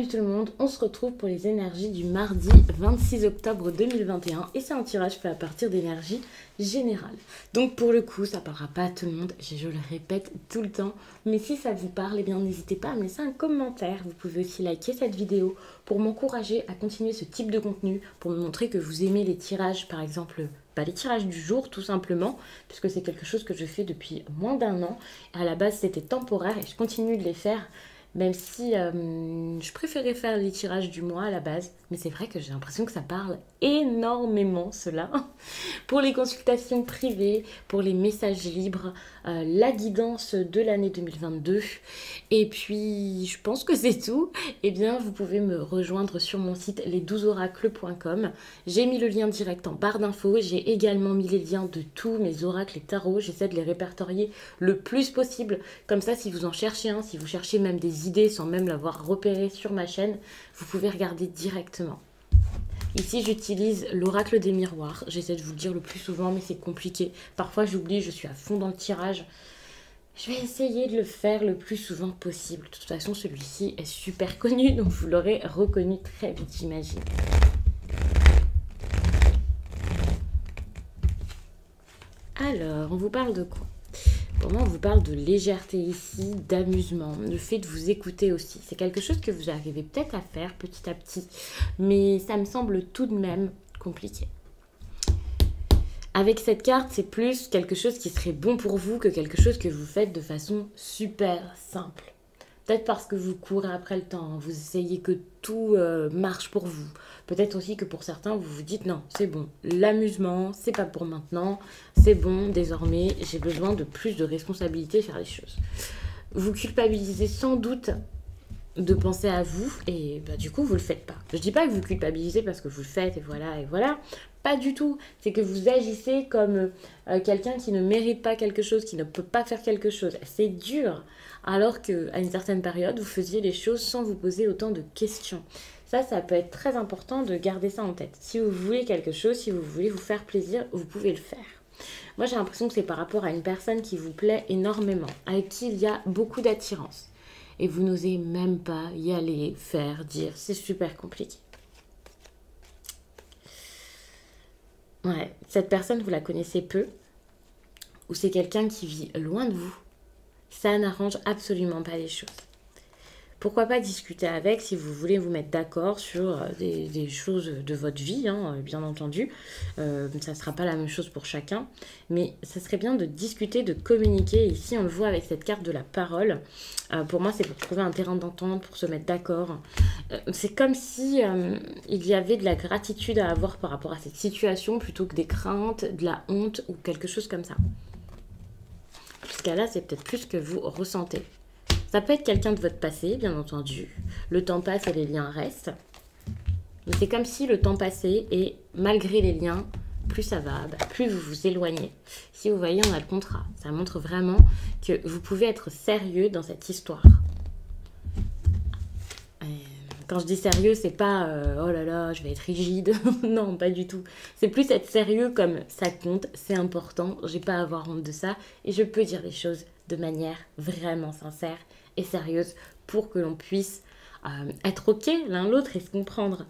Salut tout le monde, on se retrouve pour les énergies du mardi 26 octobre 2021 et c'est un tirage fait à partir d'énergie générale. Donc pour le coup, ça parlera pas à tout le monde, je le répète tout le temps, mais si ça vous parle, eh bien n'hésitez pas à me laisser un commentaire. Vous pouvez aussi liker cette vidéo pour m'encourager à continuer ce type de contenu, pour me montrer que vous aimez les tirages, par exemple les tirages du jour tout simplement, puisque c'est quelque chose que je fais depuis moins d'un an. À la base c'était temporaire et je continue de les faire. Même si je préférais faire les tirages du mois à la base. Mais c'est vrai que j'ai l'impression que ça parle énormément, cela. Pour les consultations privées, pour les messages libres, la guidance de l'année 2022. Et puis, je pense que c'est tout. Eh bien, vous pouvez me rejoindre sur mon site les12oracles.com. J'ai mis le lien direct en barre d'infos. J'ai également mis les liens de tous mes oracles et tarots. J'essaie de les répertorier le plus possible. Comme ça, si vous en cherchez un, si vous cherchez même des idées sans même l'avoir repéré sur ma chaîne, vous pouvez regarder directement. Ici, j'utilise l'oracle des miroirs. J'essaie de vous le dire le plus souvent, mais c'est compliqué. Parfois, j'oublie, je suis à fond dans le tirage. Je vais essayer de le faire le plus souvent possible. De toute façon, celui-ci est super connu, donc vous l'aurez reconnu très vite, j'imagine. Alors, on vous parle de quoi ? Pour moi, on vous parle de légèreté ici, d'amusement, le fait de vous écouter aussi. C'est quelque chose que vous arrivez peut-être à faire petit à petit, mais ça me semble tout de même compliqué. Avec cette carte, c'est plus quelque chose qui serait bon pour vous que quelque chose que vous faites de façon super simple. Peut-être parce que vous courez après le temps, vous essayez que tout marche pour vous. Peut-être aussi que pour certains, vous vous dites non, c'est bon, l'amusement, c'est pas pour maintenant, c'est bon, désormais, j'ai besoin de plus de responsabilité, faire les choses. Vous culpabilisez sans doute de penser à vous et du coup, vous le faites pas. Je dis pas que vous culpabilisez parce que vous le faites et voilà. Pas du tout. C'est que vous agissez comme quelqu'un qui ne mérite pas quelque chose, qui ne peut pas faire quelque chose. C'est dur. Alors qu'à une certaine période, vous faisiez les choses sans vous poser autant de questions. Ça peut être très important de garder ça en tête. Si vous voulez quelque chose, si vous voulez vous faire plaisir, vous pouvez le faire. Moi, j'ai l'impression que c'est par rapport à une personne qui vous plaît énormément, avec qui il y a beaucoup d'attirance. Et vous n'osez même pas y aller, faire, dire. C'est super compliqué. Ouais, cette personne, vous la connaissez peu, ou c'est quelqu'un qui vit loin de vous. Ça n'arrange absolument pas les choses. Pourquoi pas discuter avec si vous voulez vous mettre d'accord sur des choses de votre vie, bien entendu. Ça ne sera pas la même chose pour chacun, mais ça serait bien de discuter, de communiquer. Ici, on le voit avec cette carte de la parole. Pour moi, c'est pour trouver un terrain d'entente, pour se mettre d'accord. C'est comme si il y avait de la gratitude à avoir par rapport à cette situation plutôt que des craintes, de la honte ou quelque chose comme ça. Jusqu'à là, c'est peut-être plus que vous ressentez. Ça peut être quelqu'un de votre passé, bien entendu. Le temps passe et les liens restent. Mais c'est comme si le temps passait et malgré les liens, plus ça va, plus vous vous éloignez. Si vous voyez, on a le contrat. Ça montre vraiment que vous pouvez être sérieux dans cette histoire. Quand je dis sérieux, c'est pas oh là là, je vais être rigide. Non, pas du tout. C'est plus être sérieux comme ça compte, c'est important, j'ai pas à avoir honte de ça et je peux dire les choses de manière vraiment sincère et sérieuse pour que l'on puisse être ok l'un l'autre et se comprendre.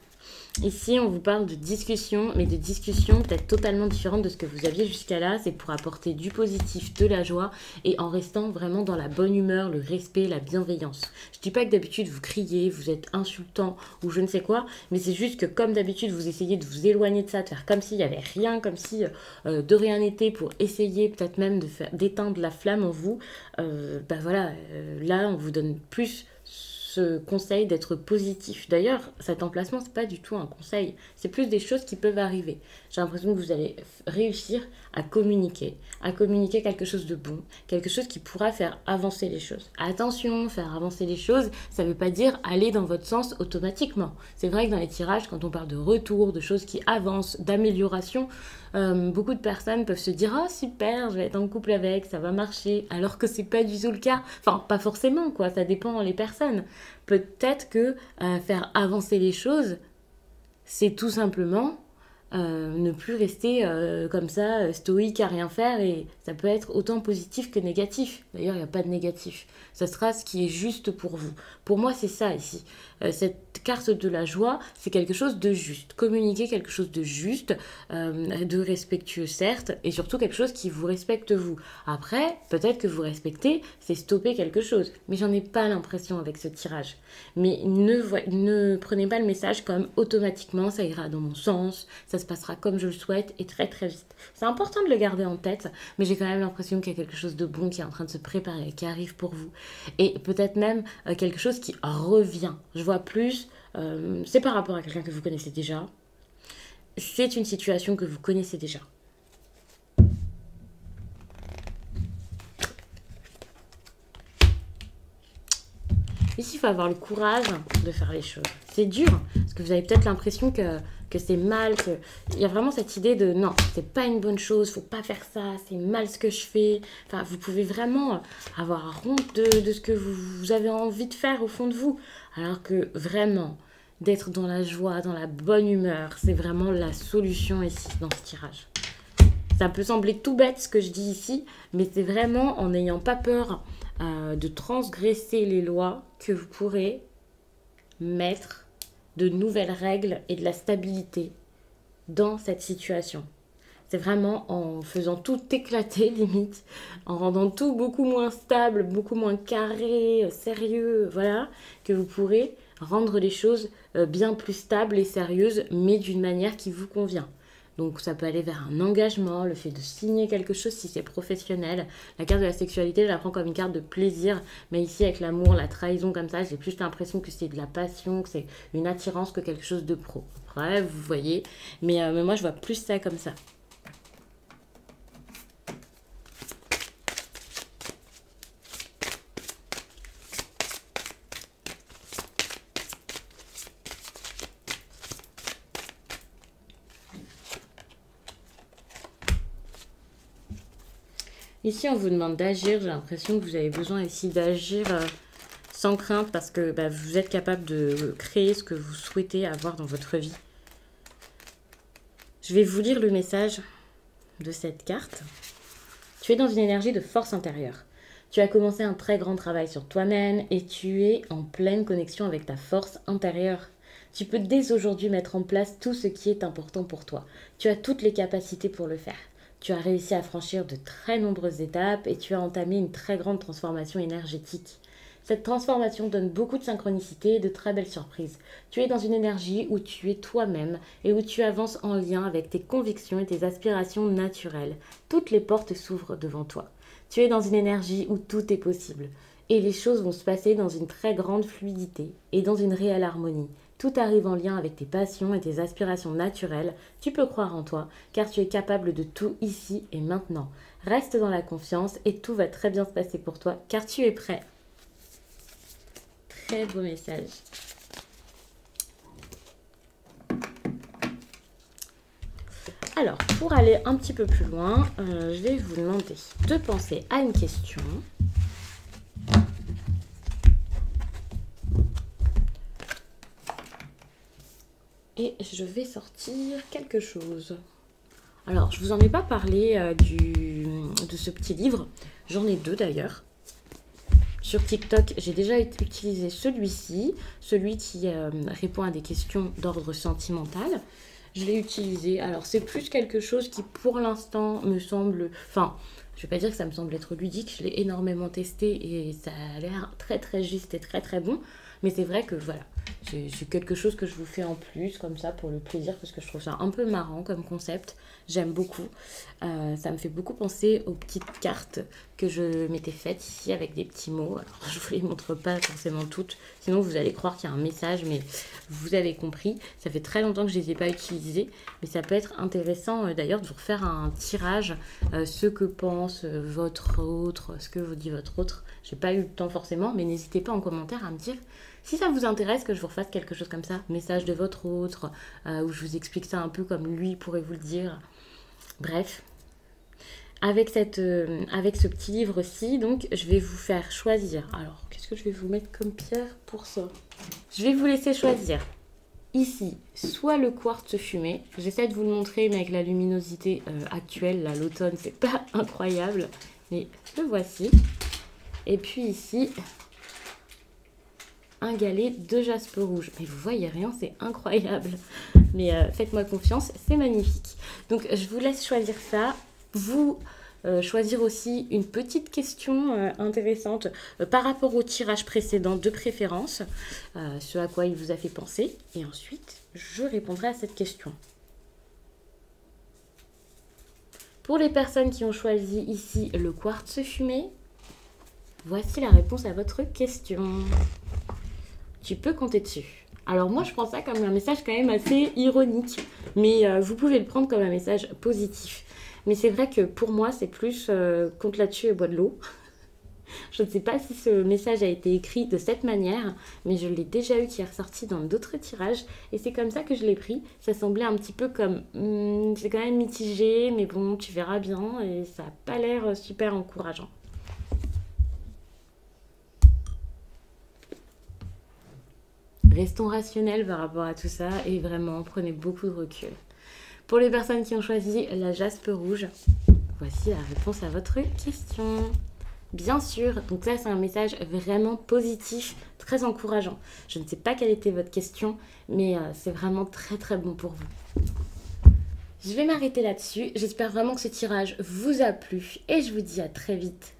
Ici, on vous parle de discussion, mais de discussion peut-être totalement différente de ce que vous aviez jusqu'à là. C'est pour apporter du positif, de la joie et en restant vraiment dans la bonne humeur, le respect, la bienveillance. Je dis pas que d'habitude vous criez, vous êtes insultant ou je ne sais quoi, mais c'est juste que comme d'habitude vous essayez de vous éloigner de ça, de faire comme s'il n'y avait rien, comme si de rien n'était pour essayer peut-être même d'éteindre la flamme en vous. Là, on vous donne plus conseil d'être positif. D'ailleurs, cet emplacement, c'est pas du tout un conseil. C'est plus des choses qui peuvent arriver. J'ai l'impression que vous allez réussir à communiquer quelque chose de bon, quelque chose qui pourra faire avancer les choses. Attention, faire avancer les choses, ça veut pas dire aller dans votre sens automatiquement. C'est vrai que dans les tirages, quand on parle de retour, de choses qui avancent, d'amélioration, beaucoup de personnes peuvent se dire « Oh super, je vais être en couple avec, ça va marcher », alors que c'est pas du tout le cas. Enfin, pas forcément, quoi, ça dépend des personnes. Peut-être que faire avancer les choses, c'est tout simplement ne plus rester comme ça, stoïque à rien faire, et ça peut être autant positif que négatif. D'ailleurs, il n'y a pas de négatif. Ça sera ce qui est juste pour vous. Pour moi, c'est ça ici. Cette carte de la joie, c'est quelque chose de juste. Communiquer quelque chose de juste, de respectueux certes, et surtout quelque chose qui vous respecte vous. Après, peut-être que vous respectez, c'est stopper quelque chose. Mais j'en ai pas l'impression avec ce tirage. Mais ne prenez pas le message comme automatiquement, ça ira dans mon sens, ça se passera comme je le souhaite et très très vite. C'est important de le garder en tête, mais j'ai quand même l'impression qu'il y a quelque chose de bon qui est en train de se préparer, qui arrive pour vous. Et peut-être même quelque chose qui revient. Je vois plus, c'est par rapport à quelqu'un que vous connaissez déjà. C'est une situation que vous connaissez déjà. Ici, il faut avoir le courage de faire les choses. C'est dur, parce que vous avez peut-être l'impression que c'est mal, qu'il y a vraiment cette idée de non, c'est pas une bonne chose, faut pas faire ça, c'est mal ce que je fais. Enfin, vous pouvez vraiment avoir honte de ce que vous avez envie de faire au fond de vous. Alors que vraiment, d'être dans la joie, dans la bonne humeur, c'est vraiment la solution ici, dans ce tirage. Ça peut sembler tout bête ce que je dis ici, mais c'est vraiment en n'ayant pas peur de transgresser les lois que vous pourrez mettre de nouvelles règles et de la stabilité dans cette situation. C'est vraiment en faisant tout éclater, limite, en rendant tout beaucoup moins stable, beaucoup moins carré, sérieux, voilà, que vous pourrez rendre les choses bien plus stables et sérieuses, mais d'une manière qui vous convient. Donc ça peut aller vers un engagement, le fait de signer quelque chose si c'est professionnel. La carte de la sexualité, je la prends comme une carte de plaisir, mais ici avec l'amour, la trahison comme ça, j'ai plus l'impression que c'est de la passion, que c'est une attirance que quelque chose de pro. Après, vous voyez, mais moi je vois plus ça comme ça. Ici, on vous demande d'agir. J'ai l'impression que vous avez besoin ici d'agir sans crainte parce que vous êtes capable de créer ce que vous souhaitez avoir dans votre vie. Je vais vous lire le message de cette carte. Tu es dans une énergie de force intérieure. Tu as commencé un très grand travail sur toi-même et tu es en pleine connexion avec ta force intérieure. Tu peux dès aujourd'hui mettre en place tout ce qui est important pour toi. Tu as toutes les capacités pour le faire. Tu as réussi à franchir de très nombreuses étapes et tu as entamé une très grande transformation énergétique. Cette transformation donne beaucoup de synchronicité et de très belles surprises. Tu es dans une énergie où tu es toi-même et où tu avances en lien avec tes convictions et tes aspirations naturelles. Toutes les portes s'ouvrent devant toi. Tu es dans une énergie où tout est possible. Et les choses vont se passer dans une très grande fluidité et dans une réelle harmonie. Tout arrive en lien avec tes passions et tes aspirations naturelles. Tu peux croire en toi, car tu es capable de tout ici et maintenant. Reste dans la confiance et tout va très bien se passer pour toi, car tu es prêt. Très beau message. Alors, pour aller un petit peu plus loin, je vais vous demander de penser à une question. Et je vais sortir quelque chose. Alors, je ne vous en ai pas parlé de ce petit livre. J'en ai deux d'ailleurs. Sur TikTok, j'ai déjà utilisé celui-ci, celui qui répond à des questions d'ordre sentimental. Je l'ai utilisé. Alors, c'est plus quelque chose qui, pour l'instant, me semble... Enfin, je ne vais pas dire que ça me semble être ludique. Je l'ai énormément testé et ça a l'air très, très juste et très, très bon. Mais c'est vrai que, voilà, c'est quelque chose que je vous fais en plus, comme ça, pour le plaisir, parce que je trouve ça un peu marrant comme concept. J'aime beaucoup. Ça me fait beaucoup penser aux petites cartes que je m'étais faites ici avec des petits mots. Alors, je ne vous les montre pas forcément toutes, sinon vous allez croire qu'il y a un message, mais vous avez compris. Ça fait très longtemps que je ne les ai pas utilisées, mais ça peut être intéressant d'ailleurs de vous refaire un tirage, ce que pense votre autre, ce que vous dit votre autre. Je n'ai pas eu le temps forcément, mais n'hésitez pas en commentaire à me dire si ça vous intéresse que je vous refasse quelque chose comme ça, message de votre autre, où je vous explique ça un peu comme lui pourrait vous le dire. Bref, avec ce petit livre-ci, donc, je vais vous faire choisir. Alors, qu'est-ce que je vais vous mettre comme pierre pour ça? Je vais vous laisser choisir ici, soit le quartz fumé. J'essaie de vous le montrer, mais avec la luminosité actuelle, là, l'automne, c'est pas incroyable. Mais le voici. Et puis ici, un galet de jaspe rouge. Mais vous voyez rien, c'est incroyable. Mais faites-moi confiance, c'est magnifique. Donc, je vous laisse choisir ça. Vous choisir aussi une petite question intéressante par rapport au tirage précédent de préférence, ce à quoi il vous a fait penser. Et ensuite, je répondrai à cette question. Pour les personnes qui ont choisi ici le quartz fumé, voici la réponse à votre question. Tu peux compter dessus. Alors moi, je prends ça comme un message quand même assez ironique, mais vous pouvez le prendre comme un message positif. Mais c'est vrai que pour moi, c'est plus compte là-dessus et bois de l'eau. Je ne sais pas si ce message a été écrit de cette manière, mais je l'ai déjà eu qui est ressorti dans d'autres tirages. Et c'est comme ça que je l'ai pris. Ça semblait un petit peu comme... c'est quand même mitigé, mais bon, tu verras bien. Et ça n'a pas l'air super encourageant. Restons rationnels par rapport à tout ça et vraiment prenez beaucoup de recul. Pour les personnes qui ont choisi la jaspe rouge, voici la réponse à votre question. Bien sûr, donc ça c'est un message vraiment positif, très encourageant. Je ne sais pas quelle était votre question, mais c'est vraiment très très bon pour vous. Je vais m'arrêter là-dessus. J'espère vraiment que ce tirage vous a plu et je vous dis à très vite